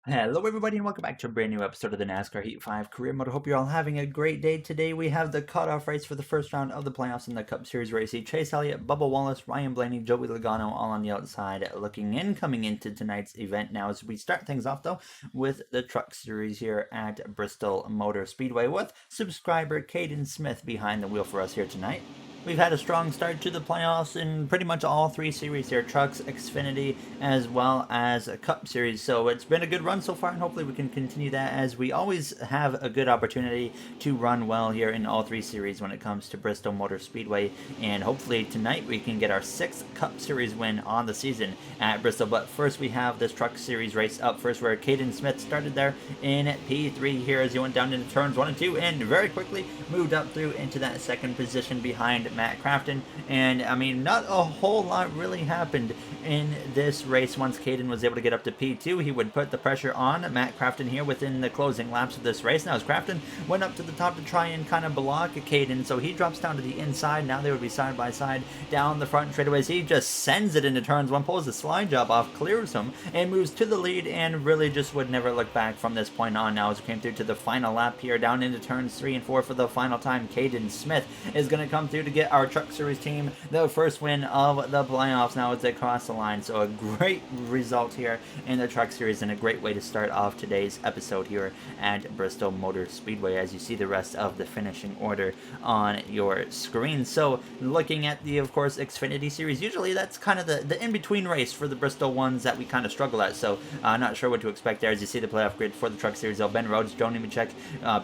Hello, everybody, and welcome back to a brand new episode of the NASCAR Heat 5 Career Mode. I hope you're all having a great day. Today, we have the cutoff race for the first round of the playoffs in the Cup Series race. Chase Elliott, Bubba Wallace, Ryan Blaney, Joey Logano all on the outside looking in coming into tonight's event. Now, as we start things off, though, with the Truck Series here at Bristol Motor Speedway with subscriber Caden Smith behind the wheel for us here tonight. We've had a strong start to the playoffs in pretty much all three series here, Trucks, Xfinity, as well as a Cup Series. So it's been a good run so far, and hopefully we can continue that, as we always have a good opportunity to run well here in all three series when it comes to Bristol Motor Speedway. And hopefully tonight we can get our 6th Cup Series win on the season at Bristol. But first we have this Truck Series race up first, where Caden Smith started there in P3 here as he went down into turns 1 and 2, and very quickly moved up through into that second position behind Matt Crafton. And I mean, not a whole lot really happened in this race. Once Caden was able to get up to P2, he would put the pressure on Matt Crafton here within the closing laps of this race. Now, as Crafton went up to the top to try and kind of block Caden, so he drops down to the inside. Now they would be side by side down the front straightaways. He just sends it into turns 1, pulls the slide job off, clears him, and moves to the lead, and really just would never look back from this point on. Now, as we came through to the final lap here, down into turns 3 and 4 for the final time, Caden Smith is going to come through to get our Truck Series team the first win of the playoffs now as they cross the line. So a great result here in the Truck Series, and a great way to start off today's episode here at Bristol Motor Speedway, as you see the rest of the finishing order on your screen. So looking at the, of course, Xfinity Series, usually that's kind of the in-between race for the Bristol ones that we kind of struggle at. So not sure what to expect there. As you see the playoff grid for the Truck Series, Ben Rhodes, Joe Nemechek,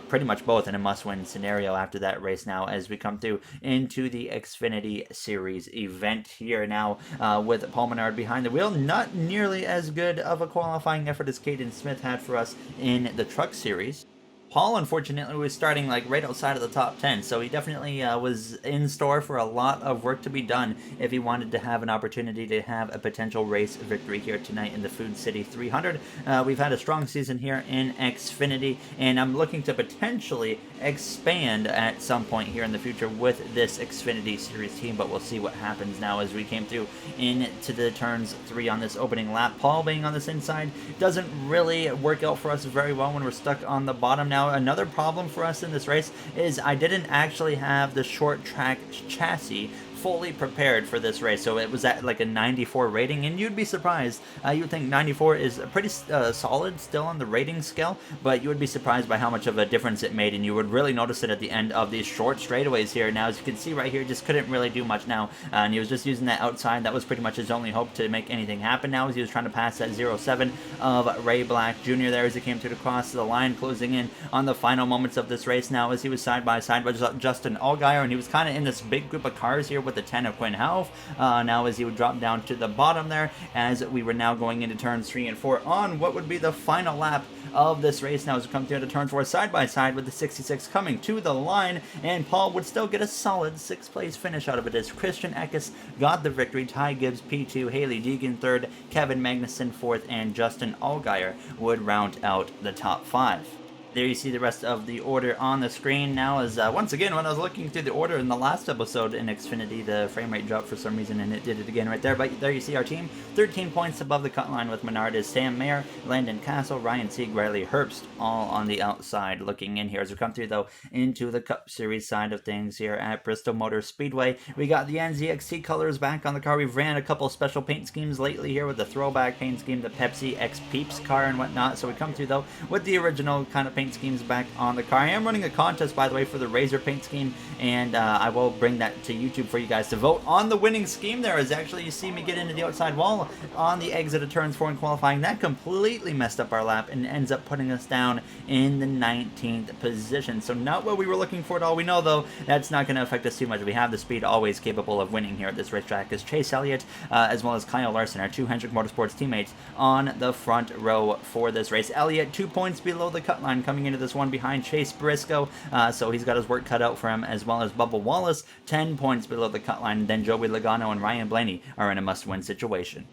pretty much both in a must-win scenario after that race now as we come through into the Xfinity Series event here now with Paul Menard behind the wheel. Not nearly as good of a qualifying effort as Caden Smith had for us in the Truck Series. Paul, unfortunately, was starting like right outside of the top 10, so he definitely was in store for a lot of work to be done if he wanted to have an opportunity to have a potential race victory here tonight in the Food City 300. We've had a strong season here in Xfinity, and I'm looking to potentially expand at some point here in the future with this Xfinity Series team, but we'll see what happens now as we came through into the turns 3 on this opening lap. Paul being on this inside doesn't really work out for us very well when we're stuck on the bottom. Now, another problem for us in this race is I didn't actually have the short track chassis fully prepared for this race, so it was at like a 94 rating, and you'd be surprised. You would think 94 is pretty solid still on the rating scale, but you would be surprised by how much of a difference it made, and you would really notice it at the end of these short straightaways here. Now, as you can see right here, just couldn't really do much now, and he was just using that outside. That was pretty much his only hope to make anything happen now, as he was trying to pass that 07 of Ray Black Jr. there as he came through to cross the line, closing in on the final moments of this race now as he was side by side with Justin Allgaier, and he was kind of in this big group of cars here with the 10 of Quinn Houff, now as he would drop down to the bottom there, as we were now going into turns 3 and 4 on what would be the final lap of this race now as we come through to turn 4 side by side with the 66 coming to the line, and Paul would still get a solid 6th place finish out of it as Christian Eckes got the victory, Ty Gibbs P2, Haley Deegan 3rd, Kevin Magnussen 4th, and Justin Allgaier would round out the top 5. There you see the rest of the order on the screen now, as once again, when I was looking through the order in the last episode in Xfinity, the frame rate dropped for some reason, and it did it again right there. But there you see our team, 13 points above the cut line with Menard is Sam Mayer, Landon Castle, Ryan Sieg, Riley Herbst, all on the outside looking in here. As we come through, though, into the Cup Series side of things here at Bristol Motor Speedway, we got the NZXT colors back on the car. We've ran a couple special paint schemes lately here with the throwback paint scheme, the Pepsi X Peeps car and whatnot. So we come through, though, with the original kind of paint schemes back on the car. I am running a contest, by the way, for the Razor paint scheme, and I will bring that to YouTube for you guys to vote on the winning scheme there, as actually you see me get into the outside wall on the exit of turns 4 in qualifying. That completely messed up our lap and ends up putting us down in the 19th position. So not what we were looking for at all. We know, though, that's not going to affect us too much. We have the speed always capable of winning here at this racetrack, as Chase Elliott, as well as Kyle Larson, our two Hendrick Motorsports teammates, on the front row for this race. Elliott 2 points below the cut line coming into this one behind Chase Briscoe, so he's got his work cut out for him, as well as Bubba Wallace, 10 points below the cut line. And then Joey Logano and Ryan Blaney are in a must-win situation.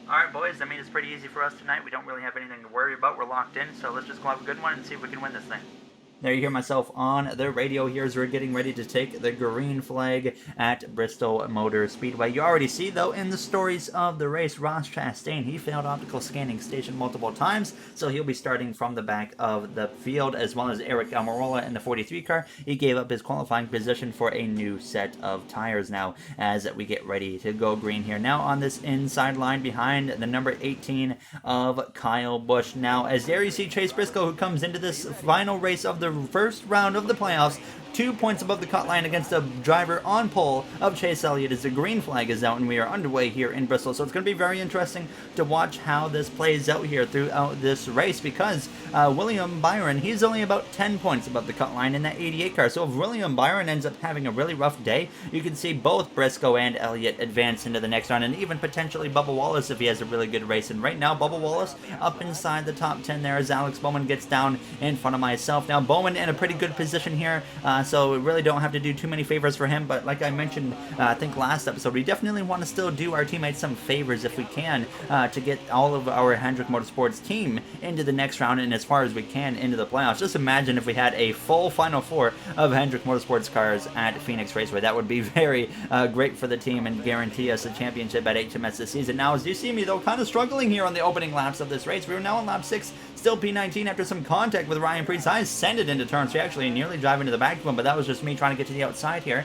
Alright, boys, I mean, it's pretty easy for us tonight. We don't really have anything to worry about. We're locked in, so let's just go have a good one and see if we can win this thing. There you hear myself on the radio here as we're getting ready to take the green flag at Bristol Motor Speedway. You already see, though, in the stories of the race, Ross Chastain, he failed optical scanning station multiple times, so he'll be starting from the back of the field, as well as Eric Almirola in the 43 car. He gave up his qualifying position for a new set of tires now as we get ready to go green here. Now on this inside line behind the number 18 of Kyle Busch. Now, as there you see Chase Briscoe, who comes into this final race of the first round of the playoffs, 2 points above the cut line against the driver on pole of Chase Elliott as the green flag is out and we are underway here in Bristol. So it's going to be very interesting to watch how this plays out here throughout this race, because William Byron, he's only about 10 points above the cut line in that 88 car. So if William Byron ends up having a really rough day, you can see both Briscoe and Elliott advance into the next round, and even potentially Bubba Wallace if he has a really good race. And right now, Bubba Wallace up inside the top 10 there as Alex Bowman gets down in front of myself. Now, Bowman in a pretty good position here, so we really don't have to do too many favors for him, but like I mentioned, I think last episode, we definitely want to still do our teammates some favors if we can to get all of our Hendrick Motorsports team into the next round and as far as we can into the playoffs. Just imagine if we had a full Final Four of Hendrick Motorsports cars at Phoenix Raceway. That would be very great for the team and guarantee us a championship at HMS this season. Now, as you see me, though, kind of struggling here on the opening laps of this race. We are now on lap 6, still P19 after some contact with Ryan Preece. I sent it into turn 3, actually nearly driving to the back of him, but that was just me trying to get to the outside here.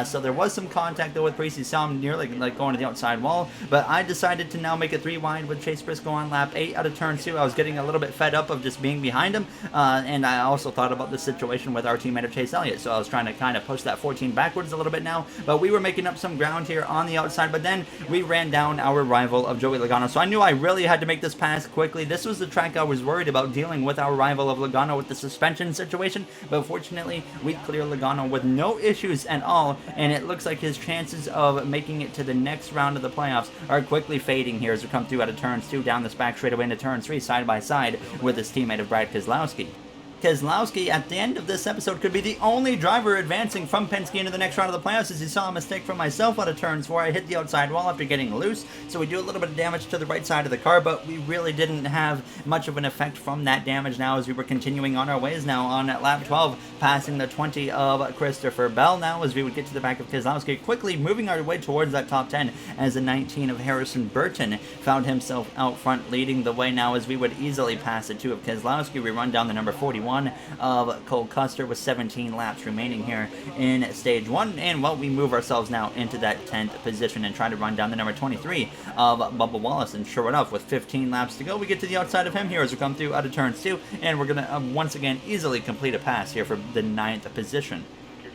So there was some contact, though, with Preece. You saw him nearly going to the outside wall, but I decided to now make it 3 wide with Chase Briscoe on lap 8 out of turn 2. I was getting a little bit fed up of just being behind him, and I also thought about the situation with our teammate of Chase Elliott, so I was trying to kind of push that 14 backwards a little bit now, but we were making up some ground here on the outside, but then we ran down our rival of Joey Logano, so I knew I really had to make this pass quickly. This was the track I was worried about dealing with our rival of Logano with the suspension situation, but fortunately we clear Logano with no issues at all, and it looks like his chances of making it to the next round of the playoffs are quickly fading here as we come through out of turns 2 down this back straightaway into turn 3 side by side with his teammate of Brad Keselowski. Keselowski, at the end of this episode, could be the only driver advancing from Penske into the next round of the playoffs, as you saw a mistake from myself out of turns 4. I hit the outside wall after getting loose, so we do a little bit of damage to the right side of the car, but we really didn't have much of an effect from that damage now as we were continuing on our ways now on lap 12, passing the 20 of Christopher Bell now as we would get to the back of Keselowski, quickly moving our way towards that top 10 as the 19 of Harrison Burton found himself out front leading the way now as we would easily pass the 2 of Keselowski. We run down the number 41 of Cole Custer with 17 laps remaining here in stage 1, and well, we move ourselves now into that 10th position and try to run down the number 23 of Bubba Wallace, and sure enough, with 15 laps to go, we get to the outside of him here as we come through out of turns 2, and we're gonna once again easily complete a pass here for the 9th position.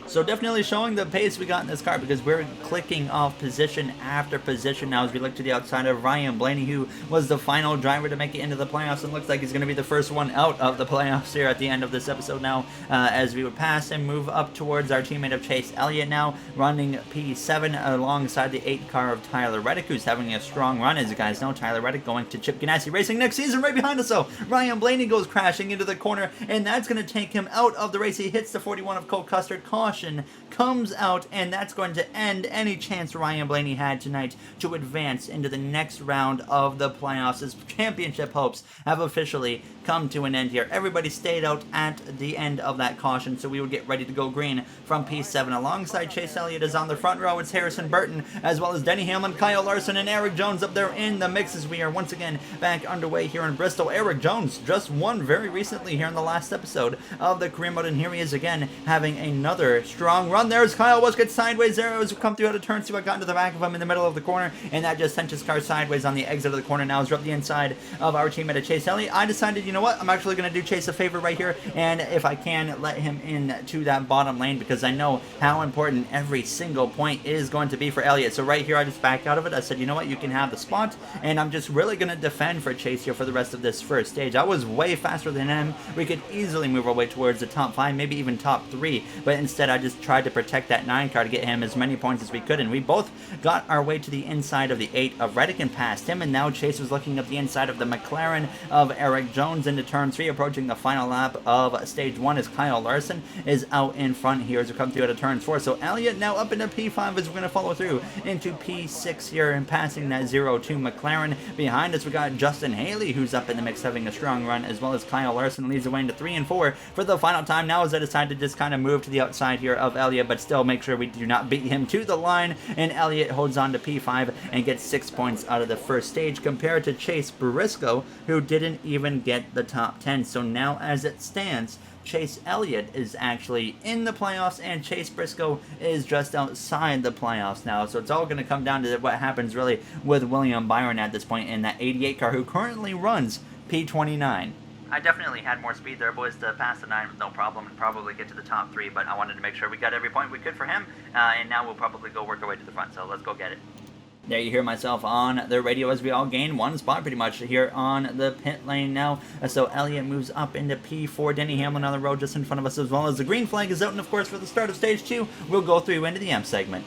So definitely showing the pace we got in this car, because we're clicking off position after position now as we look to the outside of Ryan Blaney, who was the final driver to make it into the playoffs and looks like he's going to be the first one out of the playoffs here at the end of this episode now as we would pass and move up towards our teammate of Chase Elliott now running P7 alongside the 8 car of Tyler Reddick, who's having a strong run. As you guys know, Tyler Reddick going to Chip Ganassi Racing next season right behind us. So Ryan Blaney goes crashing into the corner, and that's going to take him out of the race. He hits the 41 of Cole Custer. Caution comes out, and that's going to end any chance Ryan Blaney had tonight to advance into the next round of the playoffs. His championship hopes have officially come to an end here. Everybody stayed out at the end of that caution, so we would get ready to go green from P7. Alongside Chase Elliott is on the front row. It's Harrison Burton, as well as Denny Hamlin, Kyle Larson, and Eric Jones up there in the mix as we are once again back underway here in Bristol. Eric Jones just won very recently here in the last episode of the career mode, and here he is again having another strong run. There's Kyle Busch, gets sideways there as we come through out of turn 2. I got into the back of him in the middle of the corner, and that just sent his car sideways on the exit of the corner. Now as we're up the inside of our teammate of Chase Elliott, I decided, you know what, I'm actually going to do Chase a favor right here, and if I can, let him into that bottom lane, because I know how important every single point is going to be for Elliott. So right here, I just backed out of it. I said, you know what, you can have the spot, and I'm just really going to defend for Chase here for the rest of this first stage. I was way faster than him. We could easily move our way towards the top 5, maybe even top 3, but instead I just tried to protect that 9 car to get him as many points as we could, and we both got our way to the inside of the 8 of Reddick and passed him, and now Chase was looking up the inside of the McLaren of Eric Jones into turn 3, approaching the final lap of stage 1 as Kyle Larson is out in front here as we come through out of turn 4. So Elliott now up into P5 as we're going to follow through into P6 here and passing that 0-2 McLaren. Behind us we got Justin Haley, who's up in the mix having a strong run, as well as Kyle Larson leads the way into 3 and 4 for the final time now as I decide to just kind of move to the outside here of Elliott, but still make sure we do not beat him to the line, and Elliott holds on to P5 and gets 6 points out of the first stage compared to Chase Briscoe, who didn't even get the top 10. So now as it stands, Chase Elliott is actually in the playoffs and Chase Briscoe is just outside the playoffs now. So it's all going to come down to what happens really with William Byron at this point in that 88 car, who currently runs P29. I definitely had more speed there, boys, to pass the 9 with no problem and probably get to the top 3, but I wanted to make sure we got every point we could for him, and now we'll probably go work our way to the front, so let's go get it. There you hear myself on the radio as we all gain 1 spot pretty much here on the pit lane now. So Elliott moves up into P4. Denny Hamlin on the road just in front of us, as well as the green flag is out. And of course, for the start of stage 2, we'll go through into the M segment.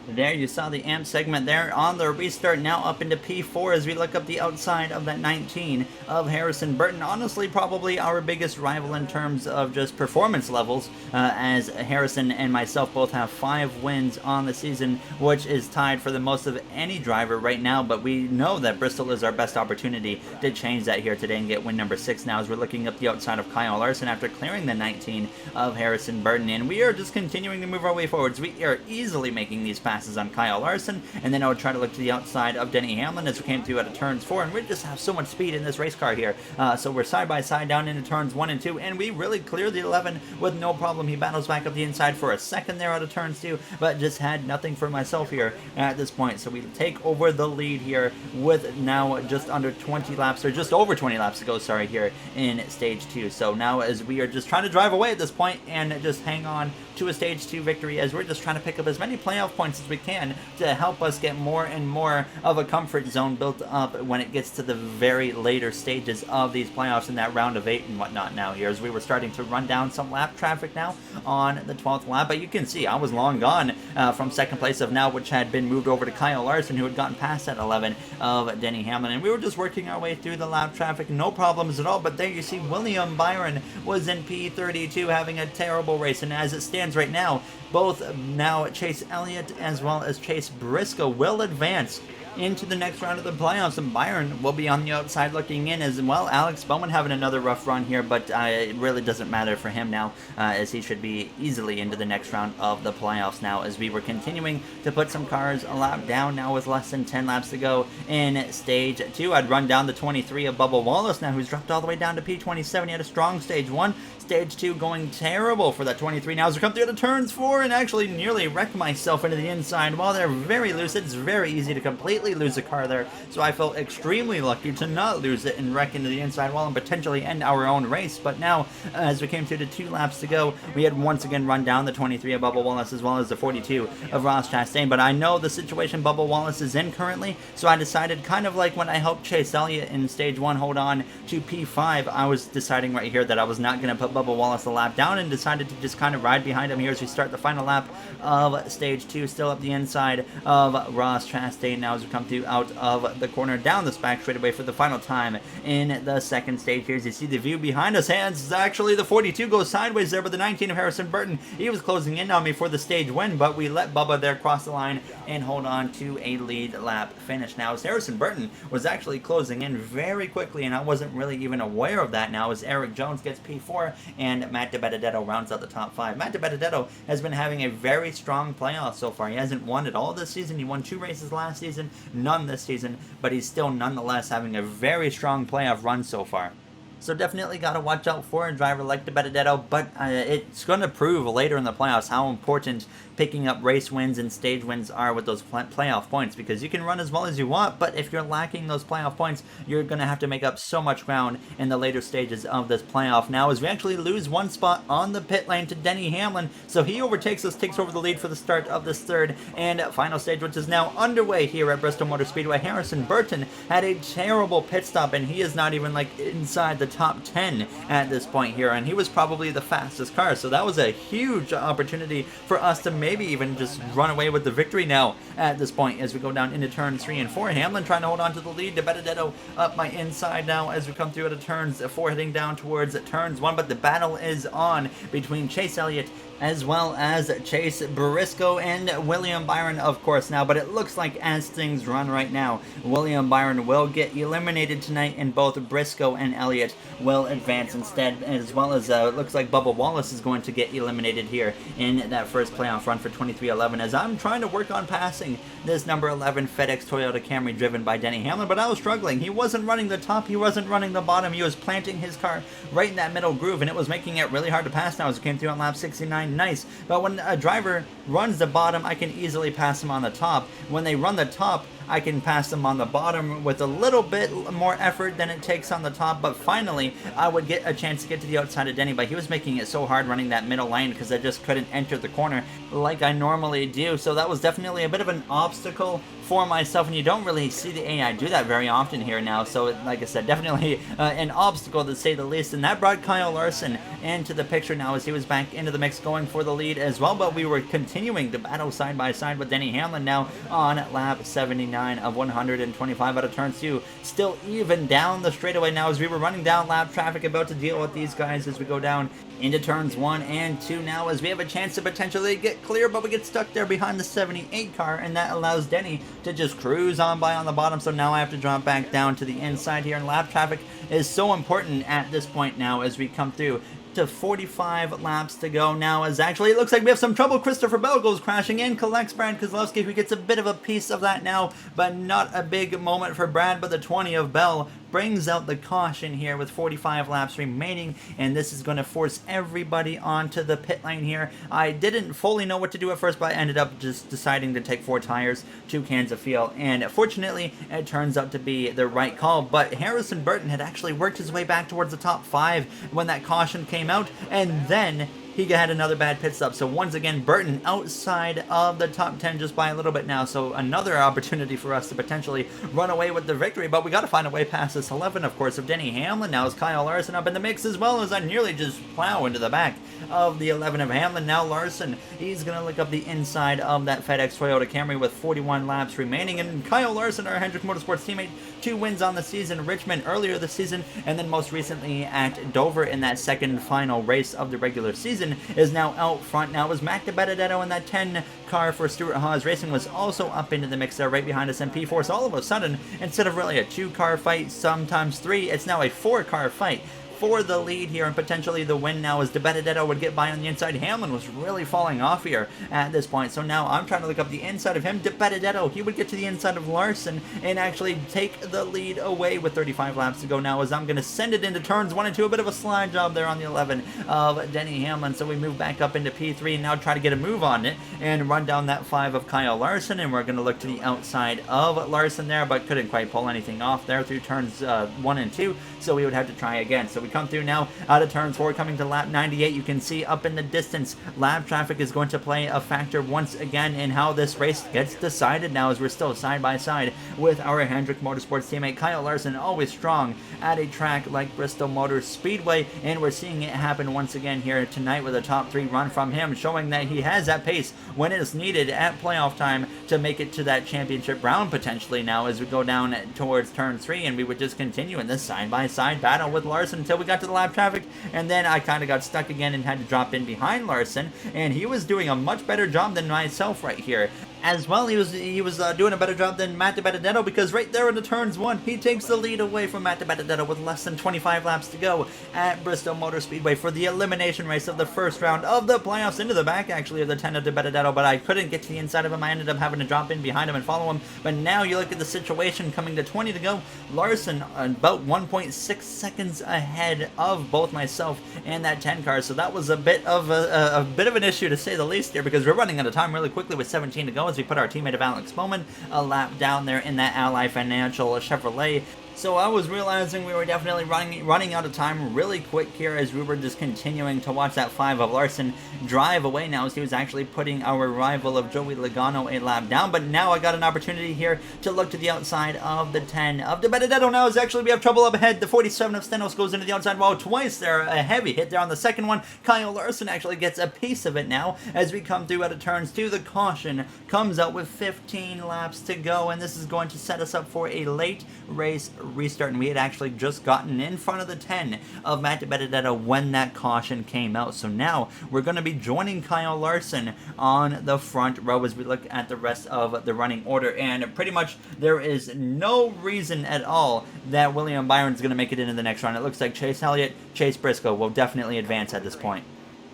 There you saw the AMP segment there on the restart, now up into P4 as we look up the outside of that 19 of Harrison Burton. Honestly, probably our biggest rival in terms of just performance levels, as Harrison and myself both have 5 wins on the season, which is tied for the most of any driver right now, but we know that Bristol is our best opportunity to change that here today and get win number 6 now as we're looking up the outside of Kyle Larson after clearing the 19 of Harrison Burton, and we are just continuing to move our way forwards. We are easily making these passes on Kyle Larson, and then I would try to look to the outside of Denny Hamlin as we came through out of turns 4, and we just have so much speed in this race car here. So we're side by side down into turns 1 and 2, and we really clear the 11 with no problem. He battles back up the inside for a second there out of turns 2, but just had nothing for myself here at this point. So we take over the lead here with now just under 20 laps, or just over 20 laps to go, sorry, here in stage 2. So now as we are just trying to drive away at this point and just hang on to a stage 2 victory, as we're just trying to pick up as many playoff points as we can to help us get more and more of a comfort zone built up when it gets to the very later stages of these playoffs in that round of 8 and whatnot now here, as we were starting to run down some lap traffic now on the 12th lap. But you can see I was long gone from second place of now, which had been moved over to Kyle Larson, who had gotten past that 11 of Denny Hamlin, and we were just working our way through the lap traffic, no problems at all. But there you see William Byron was in P32 having a terrible race, and as it stands right now, both now Chase Elliott as well as Chase Briscoe will advance into the next round of the playoffs, and Byron will be on the outside looking in as well. Alex Bowman having another rough run here, but it really doesn't matter for him now, as he should be easily into the next round of the playoffs now, as we were continuing to put some cars a lap down now with less than 10 laps to go in stage 2. I'd run down the 23 of Bubba Wallace now, who's dropped all the way down to P27. He had a strong stage 1. Stage 2 going terrible for that 23 now as we come through the turns 4 and actually nearly wreck myself into the inside. While they're very loose, it's very easy to completely lose a car there, so I felt extremely lucky to not lose it and wreck into the inside wall and potentially end our own race. But now, as we came through the 2 laps to go, we had once again run down the 23 of Bubba Wallace as well as the 42 of Ross Chastain. But I know the situation Bubba Wallace is in currently, so I decided, kind of like when I helped Chase Elliott in stage 1 hold on to P5, I was deciding right here that I was not going to put Bubba Wallace a lap down and decided to just kind of ride behind him here as we start the final lap of stage 2, still up the inside of Ross Chastain now as we come through out of the corner down the back straightaway for the final time in the second stage here. As you see the view behind us, hands actually the 42 goes sideways there, but the 19 of Harrison Burton, he was closing in on me for the stage win, but we let Bubba there cross the line and hold on to a lead lap finish. Now as Harrison Burton was actually closing in very quickly, and I wasn't really even aware of that now as Eric Jones gets P4 and Matt DiBenedetto rounds out the top 5. Matt DiBenedetto has been having a very strong playoff so far. He hasn't won it all this season. He won 2 races last season, none this season, but he's still nonetheless having a very strong playoff run so far. So definitely got to watch out for a driver like DiBenedetto, but it's going to prove later in the playoffs how important picking up race wins and stage wins are with those playoff points, because you can run as well as you want, but if you're lacking those playoff points, you're going to have to make up so much ground in the later stages of this playoff. Now, as we actually lose 1 spot on the pit lane to Denny Hamlin, so he overtakes us, takes over the lead for the start of this third and final stage, which is now underway here at Bristol Motor Speedway. Harrison Burton had a terrible pit stop, and he is not even like inside the top 10 at this point here, and he was probably the fastest car, so that was a huge opportunity for us to maybe even just run away with the victory now at this point as we go down into turns 3 and 4. Hamlin trying to hold on to the lead. DiBenedetto up my inside now as we come through to turns 4 heading down towards turns 1, but the battle is on between Chase Elliott as well as Chase Briscoe and William Byron, of course, now. But it looks like as things run right now, William Byron will get eliminated tonight, and both Briscoe and Elliott will advance instead, as well as it looks like Bubba Wallace is going to get eliminated here in that first playoff run for 23-11, as I'm trying to work on passing this number 11 FedEx Toyota Camry driven by Denny Hamlin, but I was struggling. He wasn't running the top, he wasn't running the bottom, he was planting his car right in that middle groove, and it was making it really hard to pass now as it came through on lap 69. Nice, but when a driver runs the bottom, I can easily pass him on the top. When they run the top, I can pass them on the bottom with a little bit more effort than it takes on the top, but finally I would get a chance to get to the outside of Denny, but he was making it so hard running that middle lane because I just couldn't enter the corner like I normally do, so that was definitely a bit of an obstacle for myself, and you don't really see the AI do that very often here now, so like I said, definitely an obstacle to say the least, and that brought Kyle Larson into the picture now as he was back into the mix going for the lead as well, but we were continuing to battle side by side with Denny Hamlin now on lap 79 of 125 out of turn 2, still even down the straightaway now as we were running down lap traffic, about to deal with these guys as we go down into turns 1 and 2 now as we have a chance to potentially get clear, but we get stuck there behind the 78 car, and that allows Denny to just cruise on by on the bottom, so now I have to drop back down to the inside here, and lap traffic is so important at this point now as we come through to 45 laps to go now, as actually it looks like we have some trouble. Christopher Bell goes crashing in, collects Brad Keselowski, who gets a bit of a piece of that now, but not a big moment for Brad, but the 20 of Bell brings out the caution here with 45 laps remaining, and this is going to force everybody onto the pit lane here. I didn't fully know what to do at first, but I ended up just deciding to take 4 tires, 2 cans of fuel, and fortunately it turns out to be the right call. But Harrison Burton had actually worked his way back towards the top 5 when that caution came out, and then he had another bad pit stop. So once again, Burton outside of the top 10 just by a little bit now. So another opportunity for us to potentially run away with the victory. But we got to find a way past this 11, of course, of Denny Hamlin. Now is Kyle Larson up in the mix, as well as I nearly just plow into the back of the 11 of Hamlin. Now Larson, he's going to look up the inside of that FedEx Toyota Camry with 41 laps remaining. And Kyle Larson, our Hendrick Motorsports teammate, 2 wins on the season. Richmond earlier this season, and then most recently at Dover in that second final race of the regular season, is now out front. Now was Matt DiBenedetto in that 10 car for Stuart Haas Racing was also up into the mix there right behind us in P4. So all of a sudden, instead of really a 2-car fight, sometimes 3, it's now a 4-car fight for the lead here and potentially the win now, as DiBenedetto would get by on the inside. Hamlin was really falling off here at this point, so now I'm trying to look up the inside of him. DiBenedetto, he would get to the inside of Larson and actually take the lead away with 35 laps to go now, as I'm going to send it into turns 1 and 2. A bit of a slide job there on the 11 of Denny Hamlin, so we move back up into P3 and now try to get a move on it and run down that 5 of Kyle Larson, and we're going to look to the outside of Larson there, but couldn't quite pull anything off there through turns 1 and 2, so we would have to try again. So we we come through now out of turns 4, coming to lap 98. You can see up in the distance, lap traffic is going to play a factor once again in how this race gets decided now, as we're still side by side with our Hendrick Motorsports teammate Kyle Larson, always strong at a track like Bristol Motor Speedway, and we're seeing it happen once again here tonight with a top 3 run from him, showing that he has that pace when it is needed at playoff time to make it to that championship round potentially now, as we go down towards turn 3, and we would just continue in this side-by-side battle with Larson until we got to the lap traffic, and then I kind of got stuck again and had to drop in behind Larson, and he was doing a much better job than myself right here. As well, he was doing a better job than Matt DiBenedetto, because right there in the turns 1, he takes the lead away from Matt DiBenedetto with less than 25 laps to go at Bristol Motor Speedway for the elimination race of the first round of the playoffs, into the back actually of the 10 of DiBenedetto, but I couldn't get to the inside of him. I ended up having to drop in behind him and follow him. But now you look at the situation coming to 20 to go, Larson about 1.6 seconds ahead of both myself and that 10 car, so that was a bit of an issue to say the least here, because we're running out of time really quickly with 17 to go as we put our teammate of Alex Bowman a lap down there in that Ally Financial Chevrolet. So I was realizing we were definitely running out of time really quick here, as we were just continuing to watch that 5 of Larson drive away now, as he was actually putting our rival of Joey Logano a lap down. But now I got an opportunity here to look to the outside of the 10 of DiBenedetto now, as actually we have trouble up ahead. The 47 of Stenos goes into the outside wall twice there, a heavy hit there on the second one. Kyle Larson actually gets a piece of it now as we come through out of turns 2. The caution comes out with 15 laps to go, and this is going to set us up for a late race restart, and we had actually just gotten in front of the 10 of Matt DiBenedetto when that caution came out. So now we're going to be joining Kyle Larson on the front row as we look at the rest of the running order, and pretty much there is no reason at all that William Byron's going to make it into the next round. It looks like Chase Elliott, Chase Briscoe will definitely advance at this point.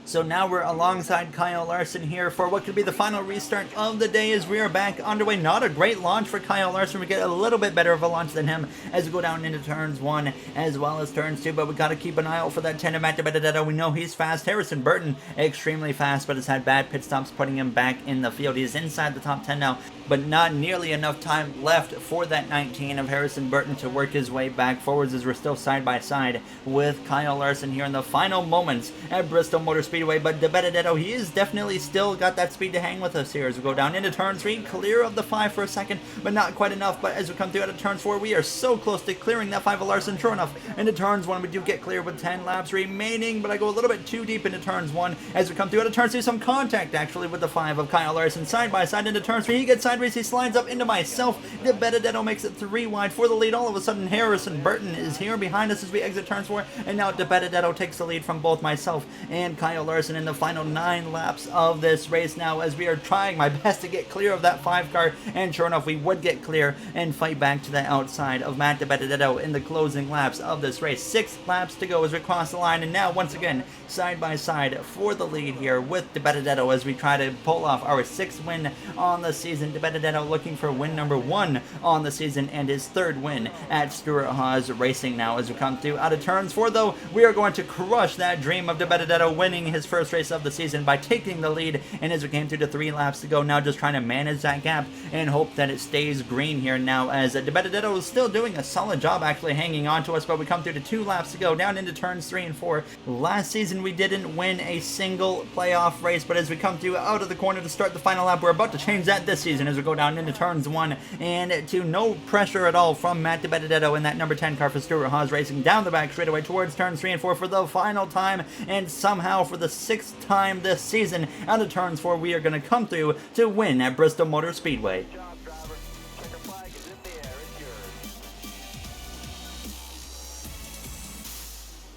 So now we're alongside Kyle Larson here for what could be the final restart of the day, as we are back underway. Not a great launch for Kyle Larson. We get a little bit better of a launch than him as we go down into turns 1 as well as turns 2, but we got to keep an eye out for that 10 of Matt DiBenedetto. We know he's fast. Harrison Burton, extremely fast, but has had bad pit stops putting him back in the field. He's inside the top 10 now, but not nearly enough time left for that 19 of Harrison Burton to work his way back forwards, as we're still side by side with Kyle Larson here in the final moments at Bristol Motor Speedway. But DiBenedetto, he is definitely still got that speed to hang with us here as we go down into turn 3, clear of the 5 for a second, but not quite enough. But as we come through out of turn 4, we are so close to clearing that 5 of Larson. Sure enough, into turns 1, we do get clear with 10 laps remaining, but I go a little bit too deep into turns 1 as we come through out of turn 2. Some contact actually with the 5 of Kyle Larson side by side into turn 3. He gets sideways, he slides up into myself. DiBenedetto makes it 3 wide for the lead. All of a sudden, Harrison Burton is here behind us as we exit turns 4, and now DiBenedetto takes the lead from both myself and Kyle Larson in the final 9 laps of this race now, as we are trying my best to get clear of that 5 car, and sure enough we would get clear and fight back to the outside of Matt DiBenedetto in the closing laps of this race. 6 laps to go as we cross the line, and now once again side by side for the lead here with DiBenedetto as we try to pull off our 6th win on the season. DiBenedetto looking for win number 1 on the season and his 3rd win at Stewart-Haas Racing now as we come through out of turns 4, though we are going to crush that dream of DiBenedetto winning his first race of the season by taking the lead. And as we came through to 3 laps to go, now just trying to manage that gap and hope that it stays green here now, as DiBenedetto is still doing a solid job actually hanging on to us. But we come through to 2 laps to go down into turns 3 and 4. Last season we didn't win a single playoff race, but as we come through out of the corner to start the final lap, we're about to change that this season as we go down into turns 1 and 2. No pressure at all from Matt DiBenedetto in that number 10 car for Stewart-Haas Racing down the back straightaway towards turns 3 and 4 for the final time, and somehow for the 6th time this season out of turns 4 we are going to come through to win at Bristol Motor Speedway.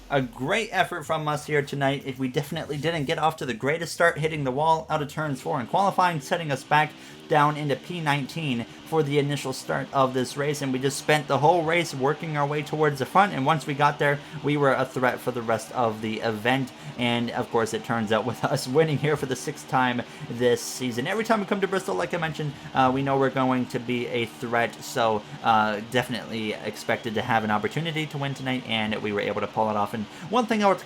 A great effort from us here tonight. If we definitely didn't get off to the greatest start, hitting the wall out of turns 4 and qualifying, setting us back down into P19 for the initial start of this race, and we just spent the whole race working our way towards the front, and once we got there we were a threat for the rest of the event. And of course it turns out with us winning here for the 6th time this season. Every time we come to Bristol, like I mentioned, we know we're going to be a threat, so definitely expected to have an opportunity to win tonight, and we were able to pull it off. And one thing I would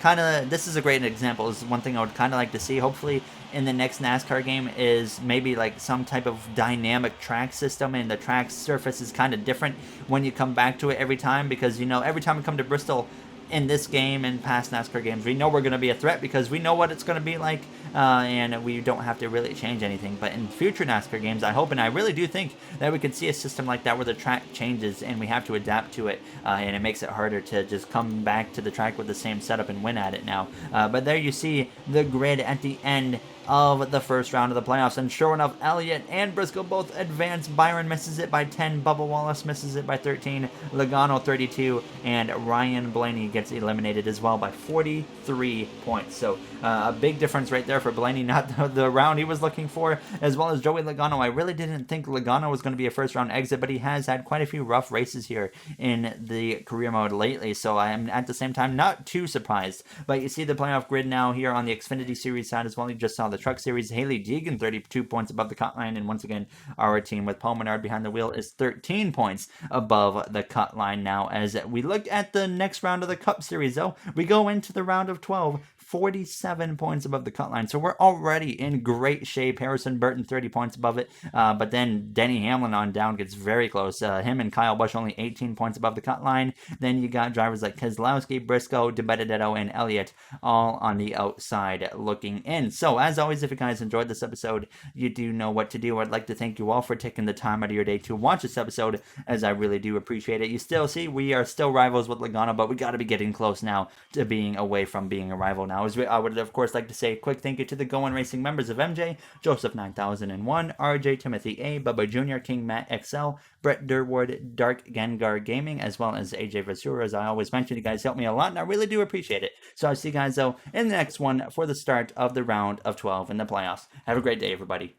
this is a great example, is one thing I would kind of like to see hopefully in the next NASCAR game is maybe like some type of dynamic track system, and the track surface is kind of different when you come back to it every time, because you know every time we come to Bristol in this game and past NASCAR games, we know we're going to be a threat because we know what it's going to be like, and we don't have to really change anything. But in future NASCAR games, I hope and I really do think that we could see a system like that where the track changes and we have to adapt to it, and it makes it harder to just come back to the track with the same setup and win at it now. But there you see the grid at the end of the first round of the playoffs, and sure enough, Elliott and Briscoe both advance. Byron misses it by 10, Bubba Wallace misses it by 13, Logano 32, and Ryan Blaney gets eliminated as well by 43 points. So a big difference right there for Blaney, not the round he was looking for, as well as Joey Logano. I really didn't think Logano was going to be a first round exit, but he has had quite a few rough races here in the career mode lately, so I am at the same time not too surprised. But you see the playoff grid now here on the Xfinity Series side as well. You just saw the Truck Series. Haley Deegan 32 points above the cut line, and once again our team with Paul Menard behind the wheel is 13 points above the cut line now. As we look at the next round of the Cup Series, though, we go into the round of 12, 47 points above the cut line. So we're already in great shape. Harrison Burton 30 points above it, but then Denny Hamlin on down gets very close. Him and Kyle Busch only 18 points above the cut line. Then you got drivers like Keselowski, Briscoe, DiBenedetto, and Elliott all on the outside looking in. So as always, if you guys enjoyed this episode, you do know what to do. I'd like to thank you all for taking the time out of your day to watch this episode, as I really do appreciate it. You still see we are still rivals with Logano, but we got to be getting close now to being away from being a rival now. I would, of course, like to say a quick thank you to the Going Racing members of MJ, Joseph 9001, RJ Timothy A, Bubba Jr., King Matt XL, Brett Durwood, Dark Gengar Gaming, as well as AJ Vasura. As I always mention, you guys help me a lot, and I really do appreciate it. So I'll see you guys, though, in the next one for the start of the round of 12 in the playoffs. Have a great day, everybody.